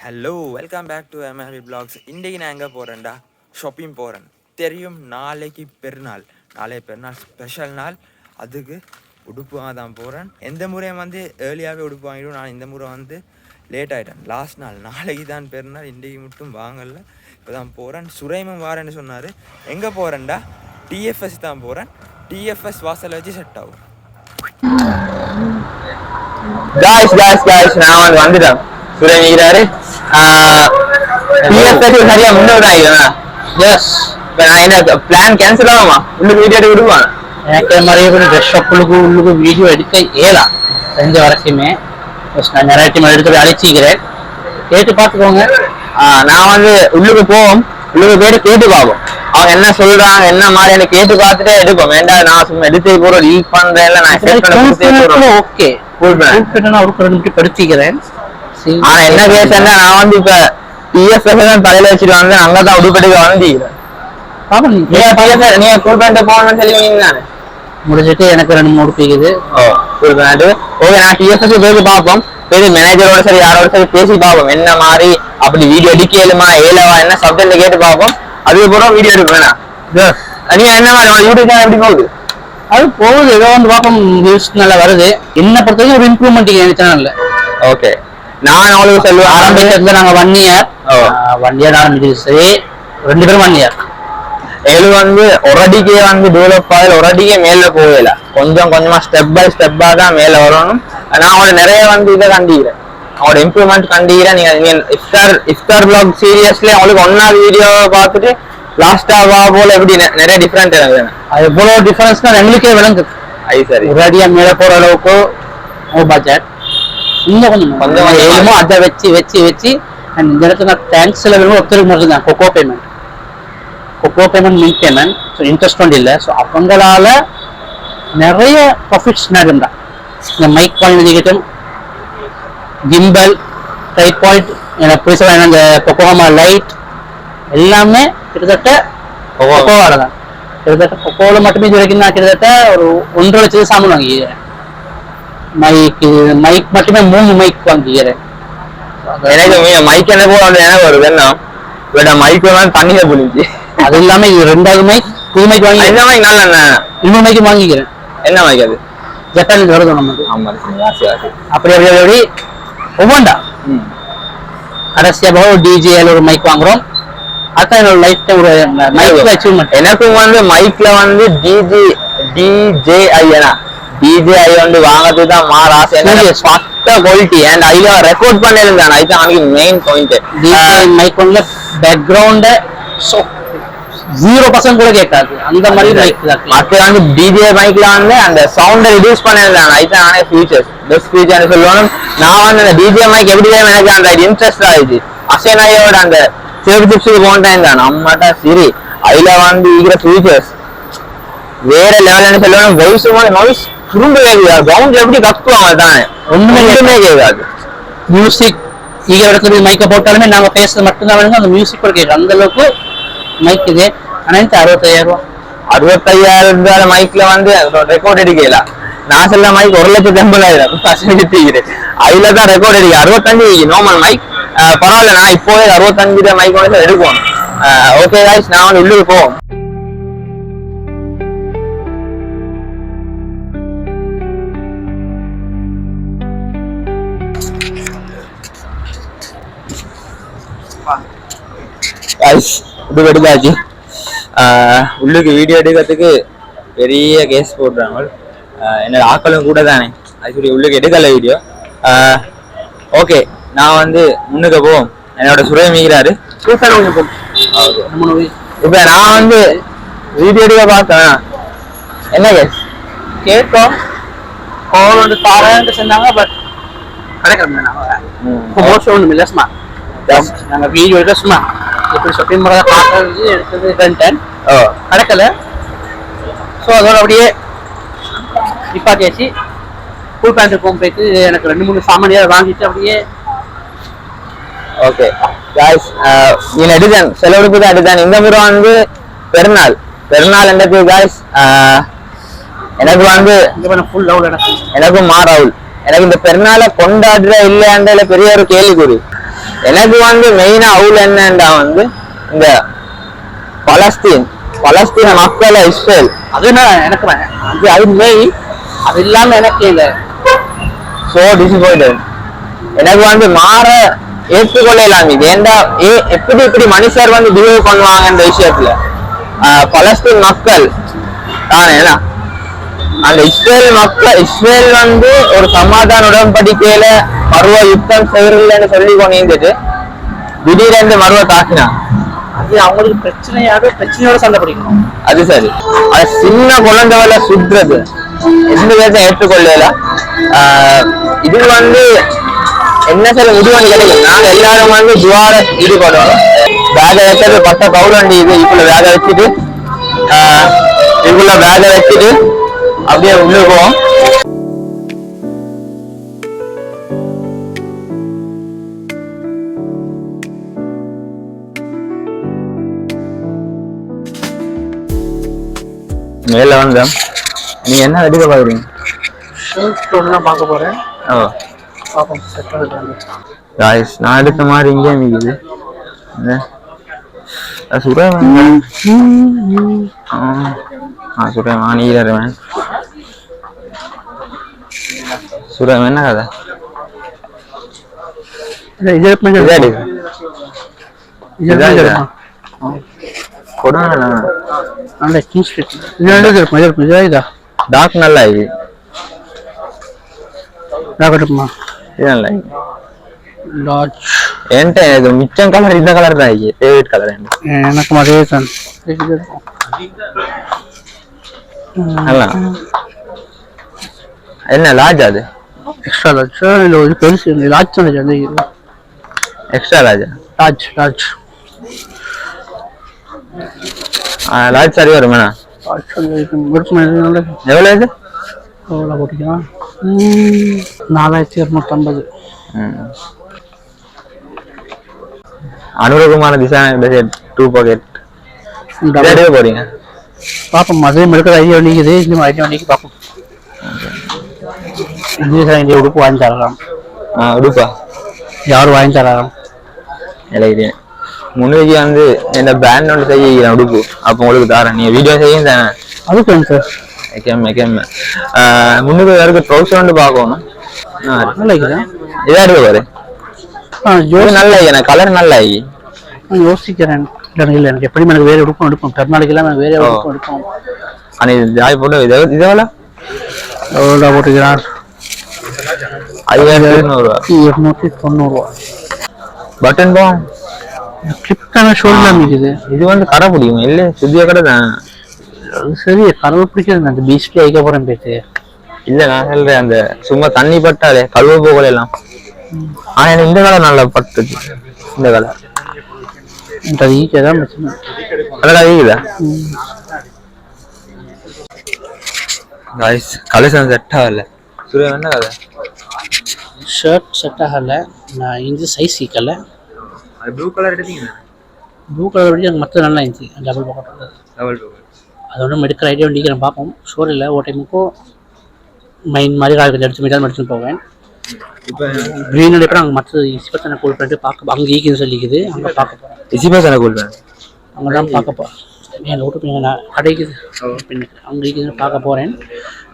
Hello welcome back to MLP blogs. இன்றைக்கு நான் எங்கே போகிறேன்டா? ஷாப்பிங் போகிறேன். தெரியும், நாளைக்கு பெருநாள். நாளைக்கு பெருநாள் ஸ்பெஷல் நாள். அதுக்கு உடுப்பு வாங்க தான் போகிறேன். எந்த முறையும் வந்து ஏர்லியாகவே உடுப்பு வாங்கிடுவோம். நான் இந்த முறை வந்து லேட் ஆகிட்டேன். லாஸ்ட் நாள் நாளைக்கு தான் பெருநாள். இன்றைக்கு மட்டும் வாங்கல. இப்போ தான் போகிறேன். சுரைமும் வாரேன்னு சொன்னார். எங்கே போகிறேன்டா? டிஎஃப்எஸ் தான் போகிறேன். டிஎஃப்எஸ் வாசலை வச்சு செட் ஆகும். நான் வந்துட்டேன். சுரேங்கிறாரு சரியா முன்னோட்டான். எஸ், நான் என்ன பிளான் கேன்சல் ஆகுமா? உள்ளுக்கு வீடியோ எடுக்க விடுவான். எனக்கு மாதிரியே கொஞ்சம் ட்ரெஸ் ஷாப்புக்கு உள்ளுக்கு வீடியோ எடுக்க இயலாம் செஞ்ச வரைக்குமே. நான் நிறைய டீம் எடுத்து அழைச்சிக்கிறேன், கேட்டு பார்த்துக்கோங்க. நான் வந்து உள்ளுக்கு போவோம், உள்ளுக்கு போயிட்டு கேட்டு பார்ப்போம். அவங்க என்ன சொல்றாங்க என்ன மாதிரி எனக்கு கேட்டு பார்த்துட்டே எடுப்போம். வேண்டாம் நான் சும்மா எடுத்து போறோம் லீவ் பண்றேன். நான் ஓகே அவருக்கு 2 நிமிஷம் படுத்திக்கிறேன். ஆனா என்ன கேட்டேன்னா, நான் வந்து இப்ப டிஎஃப்எஸ் தலையில வச்சுட்டு வந்து அங்கதான் உடுப்பெடுக்க வந்தீங்க. நீங்க ஃபுல் பேண்ட் போகணும்னு சொல்லி தானே முடிஞ்சிட்டு எனக்கு 2-3 உடுப்பிக்குது. Full pant okay. நான் டிஎஃப்எஸ் போய் பார்ப்போம். போய் மேனேஜரோட சரி யாரோட சரி பேசி பார்ப்போம். என்ன மாதிரி அப்படி வீடியோ எடுக்கலுமா ஏலவா என்ன சப்ஜெக்ட்ல கேட்டு பார்ப்போம். அதுக்கப்புறம் வீடியோ எடுக்க வேணாம். நீங்க என்ன மாதிரி யூடியூப் சேனல் எப்படி போகுது? அது போகுது, ஏதோ வந்து பார்ப்போம். வியூஸ் நல்லா வருது. என்ன பொறுத்தவரைக்கும் ஒரு இம்ப்ரூவ்மெண்ட் என் சேனல்ல. ஓகே, நான் அவங்களுக்கு சொல்லுவேன். ஆரம்பிச்சதுல நாங்க 1 இயர் ஆரம்பிச்சது. சரி, 2 பேரும் 1 இயர். இது வந்து ஒரு அடிக்கே வந்து டெவலப் ஆகல, ஒரு அடிக்கே மேல போகல. கொஞ்சம் கொஞ்சமா ஸ்டெப் பை ஸ்டெப்பா தான் மேல வரணும். நான் அவங்களோட நிறைய வந்து இதை கண்டிக்கிறேன், அவங்களோட இம்ப்ரூவ்மெண்ட் கண்டிக்கிறேன். நீங்க இஃப்தார் பிளாக் சீரியஸ்ல அவங்களுக்கு 1வது வீடியோ பார்த்துட்டு லாஸ்டா போல எப்படி நிறைய டிஃபரெண்ட் இருக்குது. அது எவ்வளவு டிஃபரன்ஸ்னா எங்களுக்கே விளங்குது. அது சரி, ஒரு அடியா மேல போற அளவுக்கு பட்ஜெட் இன்னும் கொஞ்சம் ஏழுமோ அதை வச்சு வச்சு வச்சு இந்த இடத்துல நான் தேங்க்ஸ் லெவலும் ஒருத்தருக்கு மட்டும் தான். கொக்கோ பேமெண்ட் மின் பேமெண்ட், ஸோ இன்ட்ரெஸ்ட் ஒன்று இல்லை. ஸோ அவங்களால நிறைய ப்ராஃபிட்ஸ் நடந்தா. இந்த மைக் பாயிண்ட் கிம்பல் ட்ரைபாய்ட் எனக்கு புதுசாக இந்த கொக்கோமா லைட் எல்லாமே கிட்டத்தட்ட கொக்கோவால தான். கிட்டத்தட்ட கொக்கோவில் மட்டுமே இது வரைக்கும் நான் கிட்டத்தட்ட ஒரு 1.5 லட்சம் சாமான் வாங்கிக்கிறேன். மைக் மட்டுமே 3 மைக் வாங்கிக்கிறேன். எனக்கு மைக் என்ன போல என்ன வருது என்ன மைக் தண்ணியில புரிஞ்சு. அது இல்லாம இது 2வது மைக், புது மைக் வாங்கி என்ன மைக் நல்லா இன்னொரு மைக்கு வாங்கிக்கிறேன். என்ன மைக் அது? ஜப்பானில் வருது நமக்கு. அப்படி அப்படி அப்படி ஒவ்வொண்டா கடைசியா போக டிஜேல ஒரு மைக் வாங்குறோம். அதான் என்னோட லைஃப் டைம் ஒரு மைக் அச்சீவ்மெண்ட். எனக்கும் வந்து மைக்ல வந்து டிஜேஐ வந்து வாங்கறது தான் மாற ஆசை. பக்க குவாலிட்டி அண்ட் அதுல ரெக்கார்ட் பண்ணிருந்தேன். அதுதான் அவனுக்கு மெயின் பாயிண்ட். டிஜே மைக் வந்து பேக்ரவுண்ட் 0% கூட கேட்காது, அந்த மாதிரி மைக் தான். மற்ற வந்து டிஜே மைக்ல வந்து அந்த சவுண்டை ரிடியூஸ் பண்ணிருந்தாங்க. அதுதான் ஃபீச்சர்ஸ் பெஸ்ட் ஃபீச்சர்னு சொல்லுவாங்க. நான் வந்து அந்த டிஜே மைக் எப்படி எனக்கு அந்த இன்ட்ரெஸ்ட் ஆயிடுச்சு. அசேனாயோட அந்த சேஃப்டிப்ஸுக்கு போனேன் தான் நம்மகிட்ட. சரி, அதுல வந்து இருக்கிற ஃபீச்சர்ஸ் வேற லெவல்னு சொல்லுவாங்க. வாய்ஸ் குறும்பு கேட்குது. சவுண்ட் எப்படி கத்துவாங்க தானே, ஒண்ணுமே கேட்காது. மியூசிக் ஈக இடத்துல மைக்கை போட்டாலுமே நாங்க பேசுறது மட்டும்தான் வேணுங்க. அந்த மியூசிக் கூட கேட்கும், அந்த அளவுக்கு மைக் இது. ஆனா 65,000 மைக்ல வந்து ரெக்கார்ட் எடுக்கல. நான் சொல்ல மைக் 1,80,000 அதுல தான் ரெக்கார்ட் எடுக்க. 65 நார்மல் மைக் பரவாயில்ல. நான் இப்போவே 65 மைக் வந்து எடுப்போம். ஓகே गाइस, நான் வந்து உள்ளுக்கு போவோம். இது எடுத்தாச்சு. உள்ளுக்கு வீடியோ எடுக்கிறதுக்கு பெரிய கேஸ் போடுறாங்க. என்னோட ஆக்களும் கூட தானே, அது சரி உள்ளுக்கு எடுக்கல வீடியோ. ஓகே, நான் வந்து முன்னுக்கு போவோம். என்னோட சுரேமிக்கிறாரு. இப்ப நான் வந்து வீடியோ எடுக்க பார்த்தேன். என்ன கேஸ் கேட்கும் கோல் வந்து தாரன்னு சொன்னாங்க. பட் கிடைக்கிறோம் ஒண்ணும் இல்லை. சும்மா நாங்க வீடியோ எடுக்க சும்மா எப்படி ஷாப்பிங் முறை பார்க்கறது எடுத்தது கிடைக்கல. ஸோ அதோட அப்படியே நிப்பாட்டியாச்சு. ஃபுல் பேண்ட் போயிட்டு எனக்கு 2-3 சாமானியாக வாங்கிட்டு அப்படியே. ஓகே गाइस, நீ எடுத்தேன் செலவுக்கு தான் எடுத்தேன். இந்த முறை வந்து பெருநாள் என்னது गाइस, எனக்கு வந்து ஃபுல் லவ் எனக்கும் ராகுல் எனக்கு இந்த பெருநாளை கொண்டாடுற இல்லையாண்டல பெரிய ஒரு கேள்விக்குறி. எனக்கு வந்து மெயினா அவுல் என்னண்டா வந்து இந்த பலஸ்தீன மக்களை இஸ்ரேல் அது நான் எனக்கு அது மெயின். அது இல்லாம எனக்கு இல்லை சோ டிசப்பாயிண்டட். எனக்கு வந்து மாற ஏற்றுக்கொள்ளலாம். இது ஏண்டா எப்படி மனுஷர் வந்து பிஹேவ் பண்ணுவாங்கன்ற விஷயத்துல பலஸ்தீன் மக்கள் தானே அந்த இஸ்ரேல் வந்து ஒரு சமாதான உடன்படிக்கையில மருவ யுத்தம் செய்யறதுன்னு சொல்லி கொண்டு திடீரென்று மருவ தாக்கினான். அது அவங்களுக்கு பிரச்சனையோட சண்டை பிடிக்கணும். அது சரி. அது சின்ன குழந்தைல சுத்துறது எந்த விதத்தை ஏற்றுக்கொள்ளலாம். இது வந்து என்ன சொல்ல முடிவு கிடைக்கும். நாங்க எல்லாரும் வந்து துவார ஈடுபடுவோம். வேக வைக்கிறது பட்ட கவுரண்டி இது இப்ப வேக வச்சுட்டு இதுக்குள்ள வேக வச்சுட்டு அப்படியே உள்ள போவோம். மேல வந்த நீ என்ன எடுக்க பாக்குறீங்க? பார்க்க போறேன். நான் எடுத்த மாதிரி இங்கே நிக்குது. சுரேன் நீரவன் சுரேன் என்ன கதை? டாக் நல்லா என்கிட்ட மிச்சம் கலர் இந்த கலர் தான் ஃபேவரட் கலர் எனக்கு அதே தான். என்ன லார்ஜ்? அது எக்ஸ்ட்ரா லார்ஜ் இல்ல இது பெருசு லார்ஜ் தான். எக்ஸ்ட்ரா லார்ஜ் லார்ஜ் சரி வருமா? எவ்வளவு இது? எவ்வளவு போட்டிக்கலாம்? 4250. அனுரகுமார டிசைன் 2 பாக்கெட் போறீங்க பாப்போம். அதே மெடுக்கிற ஐடியா நீக்குது. இன்னும் ஐடியா நீக்கி பார்ப்போம். இந்திய உடுப்பு வாங்கி தரலாம். உடுப்பா யாரும் வாங்கி தரலாம். எனக்கு முன்னுக்கு வந்து என்ன பேண்ட் ஒன்று செய்ய உடுப்பு. அப்போ உங்களுக்கு தரேன். நீங்க வீடியோ செய்ய தானே? அதுக்கு சார் முன்னுக்கு யாருக்கு ட்ரௌசர் வந்து பார்க்கணும். இதா இருக்கு பாரு. நல்ல கலர் நல்லா யோசிக்கிறேன். இல்லை எனக்கு எப்படி எனக்கு வேற உடுப்பம் எடுப்போம். கர்நாடக எல்லாம் வேற உடுப்பம் எடுப்போம். ஜாய் போட்டு இதெவ்வளோ எவ்வளோ போட்டுக்கிறான்? 5290. பட்டன் போ கிளிப்கான ஷோல்டர் இருக்குது. இது வந்து கடை பிடிக்கும் இல்லை? சுத்திய கடை தான். சரி கழுவ பிடிக்கிறது. அந்த பீச்ல ஐக்க போறேன் பேச்சு இல்ல. நான் சொல்றேன் அந்த சும்மா தண்ணி பட்டாலே கழுவ போகல எல்லாம். ஆனா எனக்கு இந்த கலர் நல்லா பட்டுச்சு. இந்த கலர் ஈக்கதான் பிரச்சனை. கலெக்ஷன் செட் ஆகல. சுரேன் என்ன கதை? ஷர்ட் செட் ஆகல. நான் இந்த சைஸ் சீக்கல. ப்ளூ கலர் எடுத்தீங்க? ப்ளூ கலர் படி எனக்கு மற்ற நல்லா இருந்துச்சு. டபுள் பாக்கெட் அதோட மெடிக்கிற ஐடியா நீக்கிறேன். பார்ப்போம். ஷோர் இல்லை. ஒரு டைமுக்கும் மைண்ட் மாதிரி கொஞ்சம் எடுத்து மீட்டாக எடுத்துன்னு போவேன். இப்போ க்ரீன் அடிப்பட அங்கே மற்ற இசிபத்தனை கூல் பண்ணிட்டு பார்க்க அங்கே ஈக்குன்னு சொல்லிக்குது. அங்கே பார்க்க போகிறேன். இசிபத்தனை கூல் பண்ண அங்கே தான் பார்க்க போகிறேன். என் விட்டு நான் கடைக்குது அங்கே ஈக்குன்னு பார்க்க போகிறேன்.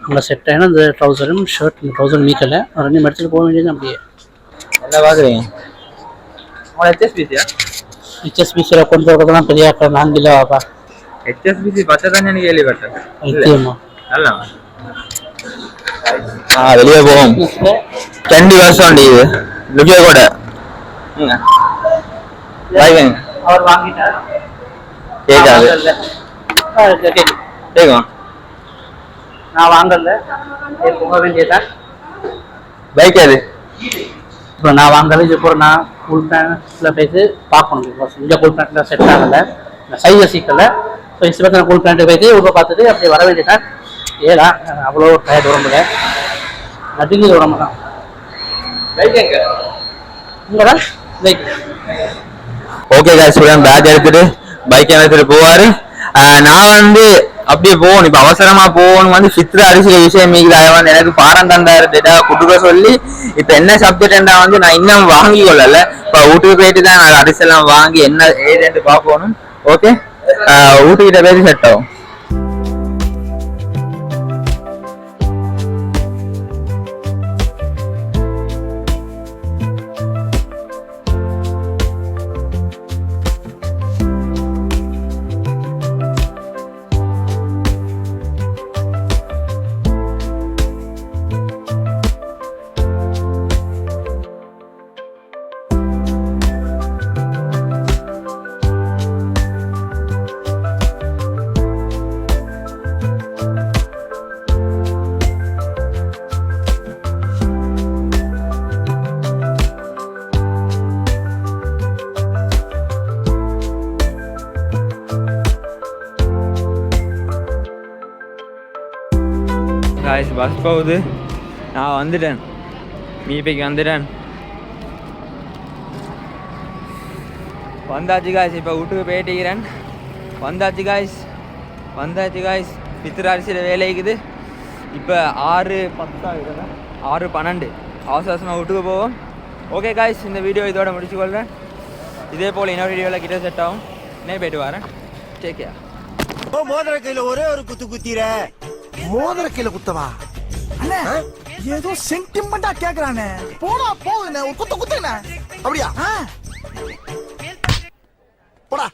அங்கே செட் ஆகினா அந்த ட்ரௌசரும் ஷர்ட் ட்ரௌசரும் மீக்கலை. ரெண்டும் எடுத்துகிட்டு போக வேண்டியது. அப்படியே என்ன பார்க்குறீங்க? ஹெச்எஸ்பிசியில் கொண்டு வரதான் பெரிய 4 கிலோ ஆகா. HSBC பச்சை தண்ணி கேள்விப்பட்டேன். வெளியே போவோம். 2 வருஷம் இது லுக்கிய கூட அவர் வாங்கிட்டார். கேட்காது கேட்கும். நான் வாங்கல. போக வேண்டியதான் பைக் அது. இப்போ நான் வாங்கல. இது போகிற நான் ஃபுல் பேண்ட்ல போயிட்டு பார்க்கணும். இங்கே ஃபுல் பேண்ட்ல செட் ஆகலை. சைஸை சீக்கலை. ஸோ இஸ்பத்தனை ஃபுல் பேண்ட்டு போயிட்டு உள்ள பார்த்துட்டு அப்படியே வர வேண்டியதான். ஏடா அவ்வளோ டயர்ட் உடம்புல நடுங்குது உடம்பு தான். இங்கடா பைக். ஓகே காய்ஸ், பேக் எடுத்துட்டு பைக் எடுத்துட்டு போவாரு. நான் வந்து அப்படியே போகணும். இப்ப அவசரமா போகணும் வந்து சித்திர அரிசியில விஷயம் மீக்குது வந்து எனக்கு பாரம் தந்தாரு டேட்டா குடுக்க சொல்லி இப்ப என்ன சப்ஜெக்ட் வந்து நான் இன்னும் வாங்கி கொள்ளல. இப்ப வீட்டுக்கு போயிட்டு தான் நான் அரிசி எல்லாம் வாங்கி என்ன ஏதுன்னு பாக்கணும். ஓகே வீட்டுக்கிட்ட போயிட்டு செட் ஆகும். காய்ஸ் பஸ் போகுது, நான் வந்துட்டேன், மீப்பைக்கு வந்துட்டேன், வந்தாச்சு காய்ஸ். இப்போ வீட்டுக்கு போயிட்டுக்கிறேன். வந்தாச்சு காய்ஸ், வந்தாச்சு காய்ஸ். பித்திர அரிசியில் வேலைக்குது. இப்போ 6:10 ஆகுதுண்ணா, 6:12. அவசரமாக வீட்டுக்கு போவோம். ஓகே காய்ஸ், இந்த வீடியோ இதோட முடிச்சுக்கொள்கிறேன். இதே போல் இன்னொரு வீடியோவில் கிட்ட செட் ஆகும். இன்னே போயிட்டு வரேன். Take care. மோதிர கையில ஒரே ஒரு குத்து குத்திர மோதிர கையில குத்தவா அண்ணே ஏதோ சென்டிமெண்டா கேக்குறானே போடா போகுதுண்ணே ஒரு குத்து குத்துண்ணே அப்படியா போடா